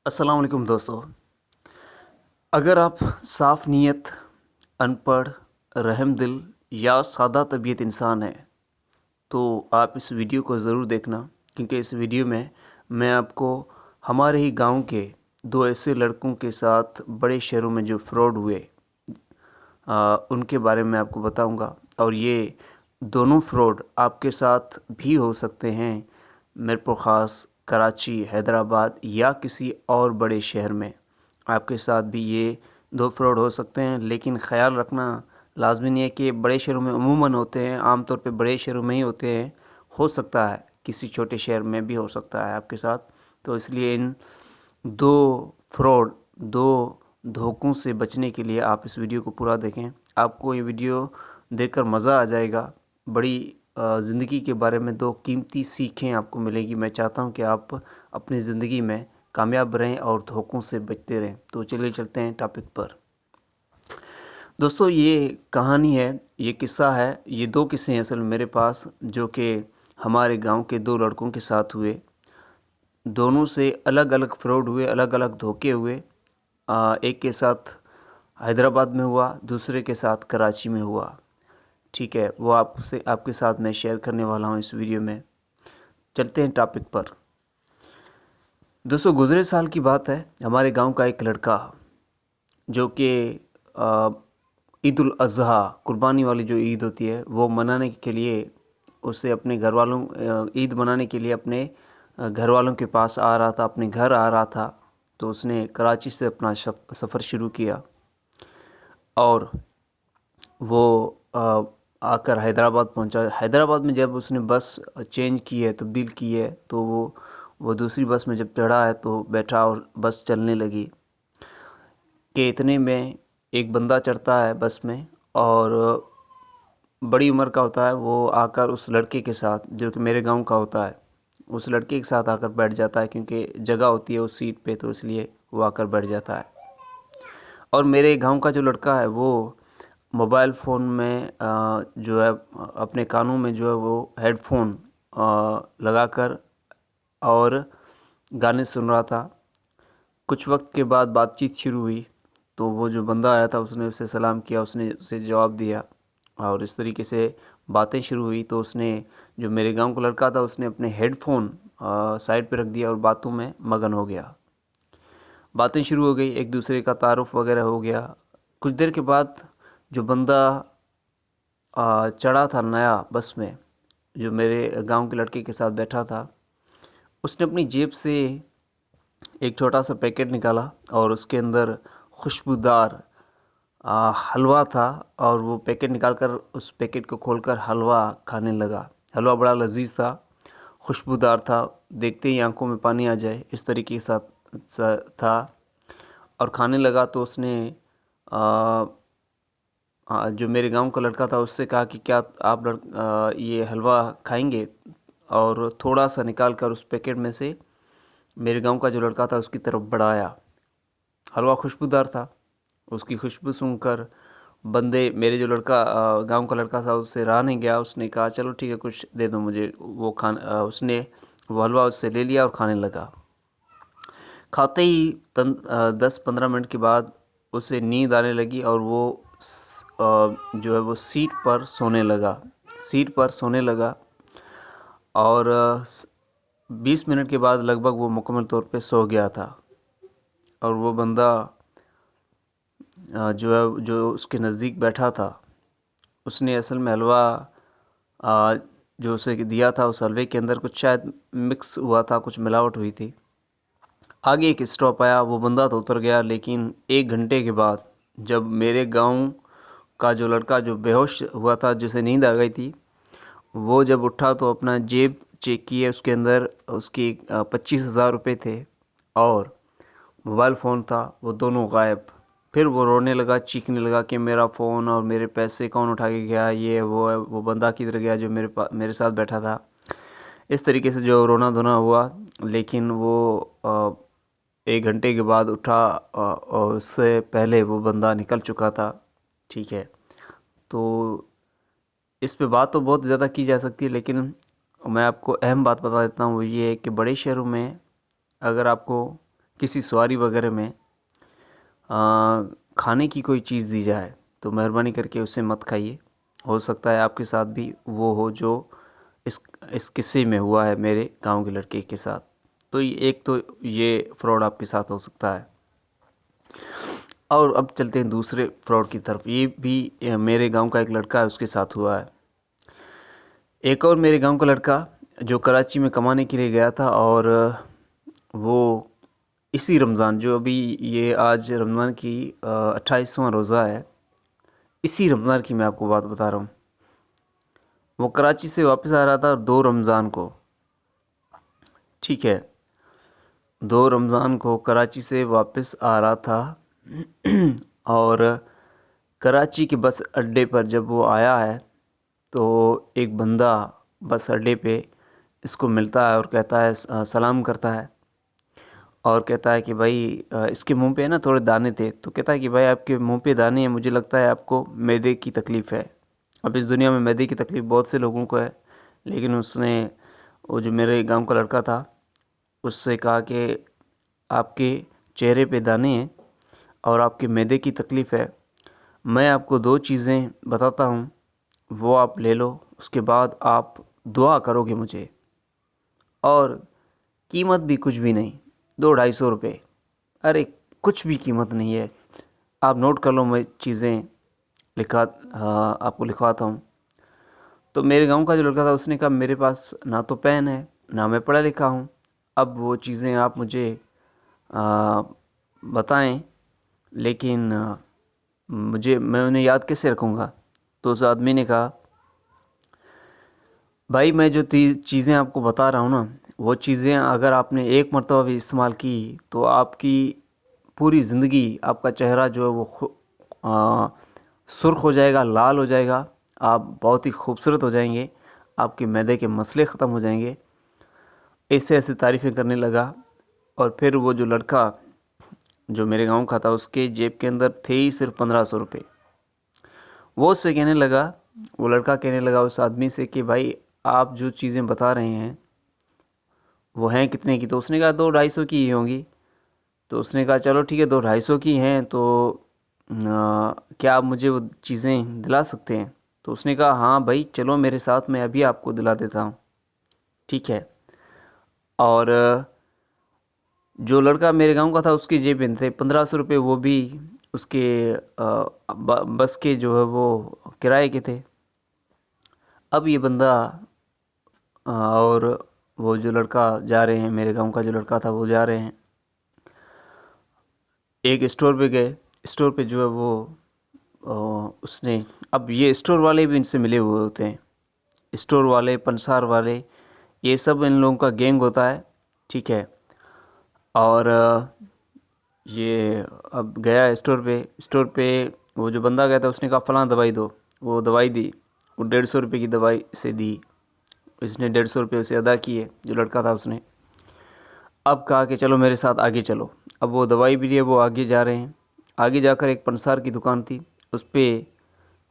अस्सलाम वालेकुम दोस्तों। अगर आप साफ़ नीयत, अनपढ़, रहमदिल या सादा तबीयत इंसान हैं, तो आप इस वीडियो को ज़रूर देखना क्योंकि इस वीडियो में मैं आपको हमारे ही गाँव के 2 ऐसे लड़कों के साथ बड़े शहरों में जो फ्रॉड हुए उनके बारे में आपको बताऊँगा और ये दोनों फ्रॉड आपके साथ भी हो सकते हैं। मेरे को ख़ास कराची, हैदराबाद या किसी और बड़े शहर में आपके साथ भी ये 2 फ्रॉड हो सकते हैं। लेकिन ख़याल रखना लाज़मी नहीं है कि बड़े शहरों में अमूमन होते हैं, आम तौर पे बड़े शहरों में ही होते हैं। हो सकता है किसी छोटे शहर में भी हो सकता है आपके साथ। तो इसलिए इन 2 फ्रॉड, 2 धोखों से बचने के लिए आप इस वीडियो को पूरा देखें। आपको ये वीडियो देखकर मज़ा आ जाएगा। बड़ी ज़िंदगी के बारे में 2 कीमती सीखें आपको मिलेगी। मैं चाहता हूँ कि आप अपनी ज़िंदगी में कामयाब रहें और धोखों से बचते रहें। तो चलिए चलते हैं टॉपिक पर। दोस्तों ये कहानी है, ये किस्सा है, ये 2 किस्से हैं असल में मेरे पास जो कि हमारे गाँव के 2 लड़कों के साथ हुए। दोनों से अलग-अलग फ्रॉड हुए, अलग-अलग धोखे हुए। एक के साथ हैदराबाद में हुआ, दूसरे के साथ कराची में हुआ। ठीक है, वो आपके साथ मैं शेयर करने वाला हूँ इस वीडियो में। चलते हैं टॉपिक पर। दोस्तों गुज़रे साल की बात है, हमारे गांव का एक लड़का जो कि ईद उल अज़हा कुर्बानी वाली जो ईद होती है वो मनाने के लिए उसे अपने घर वालों ईद मनाने के लिए अपने घर वालों के पास आ रहा था, अपने घर आ रहा था। तो उसने कराची से अपना सफ़र शुरू किया और वो आकर हैदराबाद पहुंचा। हैदराबाद में जब उसने बस चेंज की है, तब्दील की है, तो वो दूसरी बस में जब चढ़ा है तो बैठा और बस चलने लगी कि इतने में एक बंदा चढ़ता है बस में और बड़ी उम्र का होता है। वो आकर उस लड़के के साथ जो कि मेरे गांव का होता है, उस लड़के के साथ आकर बैठ जाता है क्योंकि जगह होती है उस सीट पे, तो इसलिए वो आकर बैठ जाता है। और मेरे गांव का जो लड़का है वो मोबाइल फ़ोन में जो है अपने कानों में जो है वो हेडफोन लगाकर और गाने सुन रहा था। कुछ वक्त के बाद बातचीत शुरू हुई तो वो जो बंदा आया था उसने उसे सलाम किया, उसने उसे जवाब दिया और इस तरीके से बातें शुरू हुई। तो उसने जो मेरे गांव का लड़का था उसने अपने हेडफोन साइड पे रख दिया और बातों में मगन हो गया। बातें शुरू हो गई, एक दूसरे का तारुफ वगैरह हो गया। कुछ देर के बाद जो बंदा चढ़ा था नया बस में, जो मेरे गांव के लड़के के साथ बैठा था, उसने अपनी जेब से एक छोटा सा पैकेट निकाला और उसके अंदर खुशबूदार हलवा था और वो पैकेट निकालकर उस पैकेट को खोलकर हलवा खाने लगा। हलवा बड़ा लजीज था, खुशबूदार था, देखते ही आंखों में पानी आ जाए इस तरीके के साथ था। और खाने लगा तो उसने जो मेरे गांव का लड़का था उससे कहा कि क्या आप ये हलवा खाएंगे, और थोड़ा सा निकाल कर उस पैकेट में से मेरे गांव का जो लड़का था उसकी तरफ बढ़ाया। हलवा खुशबूदार था, उसकी खुशबू सूंघकर बंदे मेरे जो लड़का गांव का लड़का था उससे रहा नहीं गया। उसने कहा चलो ठीक है कुछ दे दो मुझे। उसने वो हलवा उससे ले लिया और खाने लगा। खाते ही 10-15 मिनट के बाद उसे नींद आने लगी और वो जो है वो सीट पर सोने लगा। सीट पर सोने लगा और 20 मिनट के बाद लगभग वो मुकम्मल तौर पे सो गया था। और वो बंदा जो है जो उसके नज़दीक बैठा था उसने असल में हलवा जो उसे दिया था, उस हलवे के अंदर कुछ शायद मिक्स हुआ था, कुछ मिलावट हुई थी। आगे एक स्टॉप आया, वो बंदा तो उतर गया, लेकिन 1 घंटे के बाद जब मेरे गांव का जो लड़का जो बेहोश हुआ था, जिसे नींद आ गई थी, वो जब उठा तो अपना जेब चेक किए, उसके अंदर उसकी 25,000 रुपये थे और मोबाइल फ़ोन था, वो दोनों गायब। फिर वो रोने लगा, चीखने लगा कि मेरा फ़ोन और मेरे पैसे कौन उठा के गया, ये वो है। वो बंदा किधर गया जो मेरे साथ बैठा था। इस तरीके से जो रोना धोना हुआ, लेकिन वो 1 घंटे के बाद उठा और उससे पहले वो बंदा निकल चुका था। ठीक है, तो इस पे बात तो बहुत ज़्यादा की जा सकती है, लेकिन मैं आपको अहम बात बता देता हूँ, वो ये है कि बड़े शहरों में अगर आपको किसी सवारी वगैरह में खाने की कोई चीज़ दी जाए तो मेहरबानी करके उसे मत खाइए। हो सकता है आपके साथ भी वो हो जो इस किस्से में हुआ है मेरे गांव के लड़के के साथ। तो ये फ्रॉड आपके साथ हो सकता है। और अब चलते हैं दूसरे फ्रॉड की तरफ। ये भी मेरे गांव का एक लड़का है, उसके साथ हुआ है। एक और मेरे गांव का लड़का जो कराची में कमाने के लिए गया था, और वो इसी रमज़ान, जो अभी ये आज रमज़ान की 28वां रोज़ा है, इसी रमज़ान की मैं आपको बात बता रहा हूँ। वो कराची से वापस आ रहा था 2 रमज़ान को, ठीक है, 2 रमज़ान को कराची से वापस आ रहा था। और कराची के बस अड्डे पर जब वो आया है तो एक बंदा बस अड्डे पे इसको मिलता है और कहता है, सलाम करता है और कहता है कि भाई इसके मुंह पे ना थोड़े दाने थे। तो कहता है कि भाई आपके मुंह पे दाने हैं, मुझे लगता है आपको मैदे की तकलीफ़ है। अब इस दुनिया में मैदे की तकलीफ़ बहुत से लोगों को है, लेकिन उसने, वो जो मेरे गांव का लड़का था, उससे कहा कि आपके चेहरे पे दाने हैं और आपके मैदे की तकलीफ़ है, मैं आपको 2 चीज़ें बताता हूँ, वो आप ले लो, उसके बाद आप दुआ करोगे मुझे, और कीमत भी कुछ भी नहीं, 200-250 रुपये। अरे कुछ भी कीमत नहीं है, आप नोट कर लो, मैं चीज़ें आपको लिखवाता हूँ। तो मेरे गांव का जो लड़का था उसने कहा, मेरे पास ना तो पेन है, ना मैं पढ़ा लिखा हूँ, अब वो चीज़ें आप मुझे बताएं, लेकिन मैं उन्हें याद कैसे रखूँगा। तो उस आदमी ने कहा, भाई मैं जो चीज़ें आपको बता रहा हूँ ना, वो चीज़ें अगर आपने एक मरतबा भी इस्तेमाल की तो आपकी पूरी ज़िंदगी, आपका चेहरा जो है वो सुर्ख हो जाएगा, लाल हो जाएगा, आप बहुत ही खूबसूरत हो जाएंगे, आपके मैदे के मसले ख़त्म हो जाएंगे। ऐसे ऐसे तारीफ़ें करने लगा। और फिर वो जो लड़का जो मेरे गांव का था, उसके जेब के अंदर थे ही सिर्फ 1500 रुपये। वो उससे कहने लगा, वो लड़का कहने लगा उस आदमी से कि भाई आप जो चीज़ें बता रहे हैं वो हैं कितने की। तो उसने कहा 200-250 की ही होंगी। तो उसने कहा चलो ठीक है, 200-250 की हैं तो क्या आप मुझे वो चीज़ें दिला सकते हैं। तो उसने कहा हाँ भाई चलो मेरे साथ, मैं अभी आपको दिला देता हूँ, ठीक है। और जो लड़का मेरे गांव का था उसकी जेब में थे 1500 रुपये, वो भी उसके बस के जो है वो किराए के थे। अब ये बंदा और वो जो लड़का जा रहे हैं, मेरे गांव का जो लड़का था, वो जा रहे हैं, एक स्टोर पे गए। स्टोर पे जो है वो उसने, अब ये स्टोर वाले भी इनसे मिले हुए होते हैं, स्टोर वाले, पंसार वाले, ये सब इन लोगों का गैंग होता है, ठीक है। और ये अब गया स्टोर पे वो जो बंदा गया था उसने कहा फलां दवाई दो, वो दवाई दी, वो 150 रुपये की दवाई से दी। इसने 150 रुपये उसे अदा किए, जो लड़का था उसने। अब कहा कि चलो मेरे साथ आगे चलो। अब वो दवाई भी लिए, वो आगे जा रहे हैं। आगे जाकर एक पंसार की दुकान थी, उस पर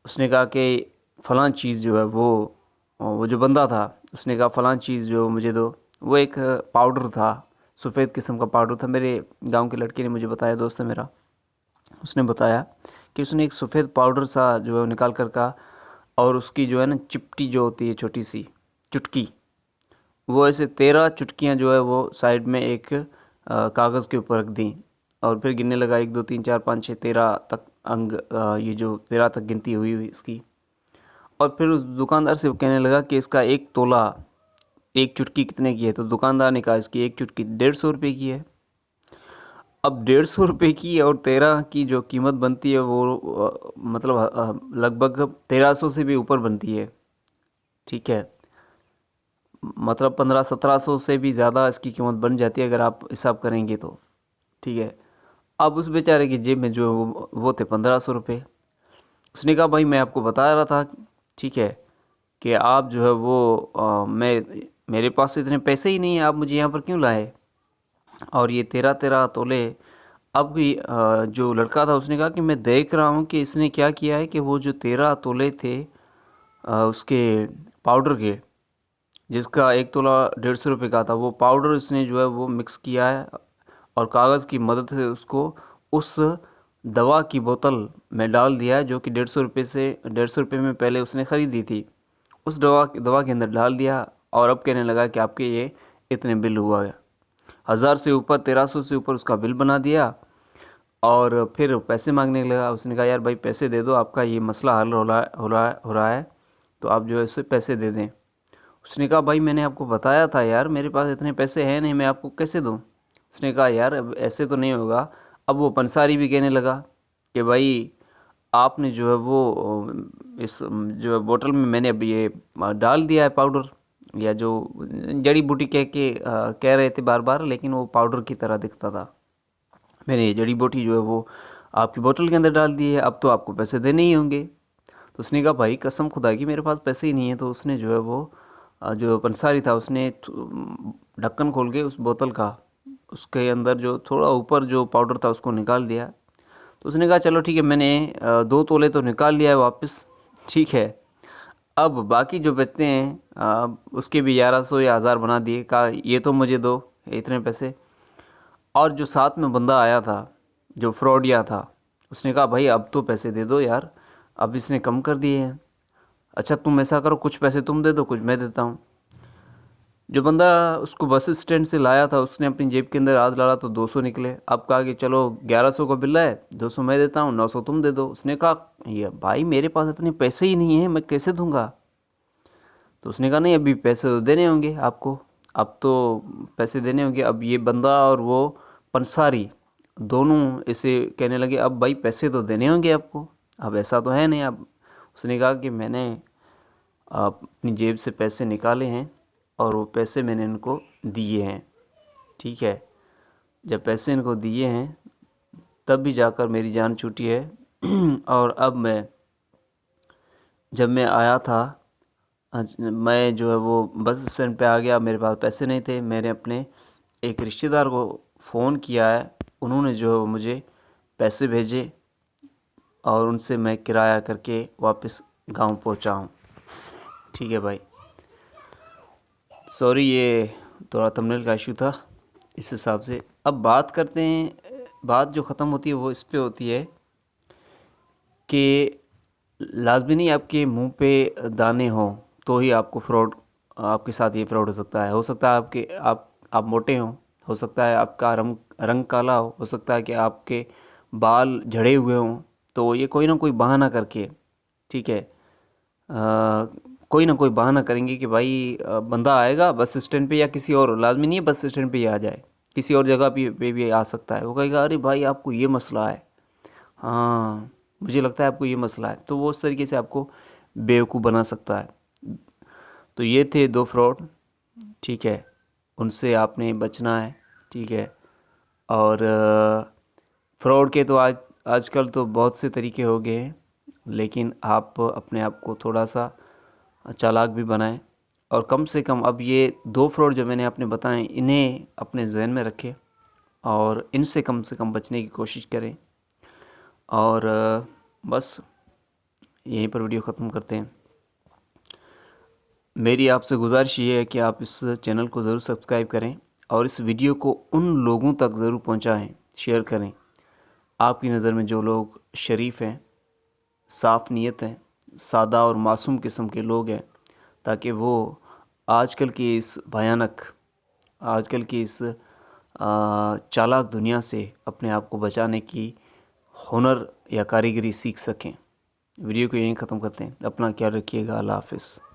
उसने कहा कि फ़लाँ चीज़ जो है वो जो बंदा था उसने कहा फ़लाँ चीज़ जो मुझे दो। वो एक पाउडर था, सफ़ेद किस्म का पाउडर था। मेरे गांव के लड़के ने मुझे बताया, दोस्त है मेरा, उसने बताया कि उसने एक सफ़ेद पाउडर सा जो है वो निकाल कर कहा, और उसकी जो है ना चिपटी जो होती है, छोटी सी चुटकी, वो ऐसे 13 चुटकियाँ जो है वो साइड में एक कागज़ के ऊपर रख दी। और फिर गिनने लगा, 1 2 3 4 5 6 13 तक अंग, ये जो 13 तक गिनती हुई इसकी। और फिर उस दुकानदार से वो कहने लगा कि इसका 1 तोला, एक चुटकी कितने की है। तो दुकानदार ने कहा इसकी एक चुटकी 150 रुपये की है। अब 150 रुपये की और 13 की जो कीमत बनती है वो मतलब लगभग 1300 से भी ऊपर बनती है, ठीक है। मतलब 1500-1700 से भी ज़्यादा इसकी कीमत बन जाती है अगर आप हिसाब करेंगे तो, ठीक है। अब उस बेचारे की जेब में जो वो थे 1500 रुपये। उसने कहा भाई मैं आपको बता रहा था, ठीक है, कि आप जो है वो मेरे पास इतने पैसे ही नहीं है, आप मुझे यहाँ पर क्यों लाए, और ये 13-13 तोले। अब भी जो लड़का था उसने कहा कि मैं देख रहा हूँ कि इसने क्या किया है कि वो जो 13 तोले थे उसके पाउडर के, जिसका 1 तोला 150 रुपये का था, वो पाउडर इसने जो है वो मिक्स किया है और कागज़ की मदद से उसको उस दवा की बोतल में डाल दिया, जो कि 150 रुपये में पहले उसने ख़रीदी थी। उस दवा के अंदर डाल दिया और अब कहने लगा कि आपके ये इतने बिल हुआ है। 1000 से ऊपर, 1300 से ऊपर उसका बिल बना दिया और फिर पैसे मांगने लगा। उसने कहा यार भाई पैसे दे दो, आपका ये मसला हल हो रहा है, तो आप जो है इसे पैसे दे दें। उसने कहा भाई मैंने आपको बताया था यार, मेरे पास इतने पैसे हैं नहीं, मैं आपको कैसे दूं। उसने कहा यार अब ऐसे तो नहीं होगा। अब वो पंसारी भी कहने लगा कि भाई आपने जो है वो इस जो है बोतल में मैंने अब ये डाल दिया है पाउडर, या जो जड़ी बूटी कह रहे थे बार बार, लेकिन वो पाउडर की तरह दिखता था। मैंने ये जड़ी बूटी जो है वो आपकी बोतल के अंदर डाल दी है, अब तो आपको पैसे देने ही होंगे। तो उसने कहा भाई कसम खुदा की मेरे पास पैसे ही नहीं है। तो उसने जो है वो जो पंसारी था उसने ढक्कन खोल के उस बोतल का, उसके अंदर जो थोड़ा ऊपर जो पाउडर था उसको निकाल दिया। तो उसने कहा चलो ठीक है, मैंने 2 तोले तो निकाल लिया है वापस, ठीक है। अब बाकी जो बचते हैं उसके भी 1100 या 1000 बना दिए। कहा ये तो मुझे दो इतने पैसे। और जो साथ में बंदा आया था जो फ्रॉडिया था, उसने कहा भाई अब तो पैसे दे दो यार, अब इसने कम कर दिए हैं। अच्छा तुम ऐसा करो, कुछ पैसे तुम दे दो, कुछ मैं देता हूँ। जो बंदा उसको बस स्टैंड से लाया था उसने अपनी जेब के अंदर हाथ डाला तो 200 निकले। अब कहा कि चलो 1100 का बिल है, 200 मैं देता हूँ, 900 तुम दे दो। उसने कहा ये भाई मेरे पास इतने पैसे ही नहीं है, मैं कैसे दूंगा। तो उसने कहा नहीं अभी पैसे तो देने होंगे आपको, अब तो पैसे देने होंगे। अब ये बंदा और वो पंसारी दोनों इसे कहने लगे अब भाई पैसे तो देने होंगे आपको, अब ऐसा तो है नहीं। अब उसने कहा कि मैंने अपनी जेब से पैसे निकाले हैं और वो पैसे मैंने इनको दिए हैं, ठीक है। जब पैसे इनको दिए हैं तब भी जाकर मेरी जान छूटी है। और अब जब मैं आया था, मैं जो है वो बस स्टैंड पे आ गया, मेरे पास पैसे नहीं थे। मैंने अपने एक रिश्तेदार को फ़ोन किया है, उन्होंने जो है वो मुझे पैसे भेजे और उनसे मैं किराया करके वापस गांव पहुंचा हूं। ठीक है भाई, सॉरी ये थोड़ा थंबनेल का इशू था, इस हिसाब से। अब बात करते हैं, बात जो ख़त्म होती है वो इस पे होती है कि लाज़मी नहीं आपके मुंह पे दाने हों तो ही आपको फ्रॉड, आपके साथ ये फ्रॉड हो सकता है आपके आप मोटे हों, हो सकता है आपका रंग काला हो सकता है कि आपके बाल झड़े हुए हों। तो ये कोई ना कोई बहाना करके, ठीक है, कोई ना कोई बहाना करेंगे कि भाई बंदा आएगा बस स्टैंड पे, या किसी और, लाज़मी नहीं है बस स्टैंड पे ही आ जाए, किसी और जगह पे भी आ सकता है। वो कहेगा अरे भाई आपको ये मसला है, हाँ मुझे लगता है आपको ये मसला है, तो वो उस तरीके से आपको बेवकूफ़ बना सकता है। तो ये थे 2 फ्रॉड, ठीक है, उनसे आपने बचना है, ठीक है। और फ्रॉड के तो आजकल तो बहुत से तरीके हो गए हैं, लेकिन आप अपने आप को थोड़ा सा चालाक भी बनाएं। और कम से कम अब ये 2 फ्रॉड जो मैंने आपने बताए इन्हें अपने जहन में रखें और इनसे कम से कम बचने की कोशिश करें। और बस यहीं पर वीडियो ख़त्म करते हैं। मेरी आपसे गुजारिश ये है कि आप इस चैनल को ज़रूर सब्सक्राइब करें और इस वीडियो को उन लोगों तक ज़रूर पहुंचाएं, शेयर करें, आपकी नज़र में जो लोग शरीफ हैं, साफ़ नीयत हैं, सादा और मासूम किस्म के लोग हैं, ताकि वो आजकल की इस भयानक, आजकल की इस चालाक दुनिया से अपने आप को बचाने की हुनर या कारीगरी सीख सकें। वीडियो को यहीं ख़त्म करते हैं। अपना ख्याल रखिएगा। अल्लाह हाफ़िज़।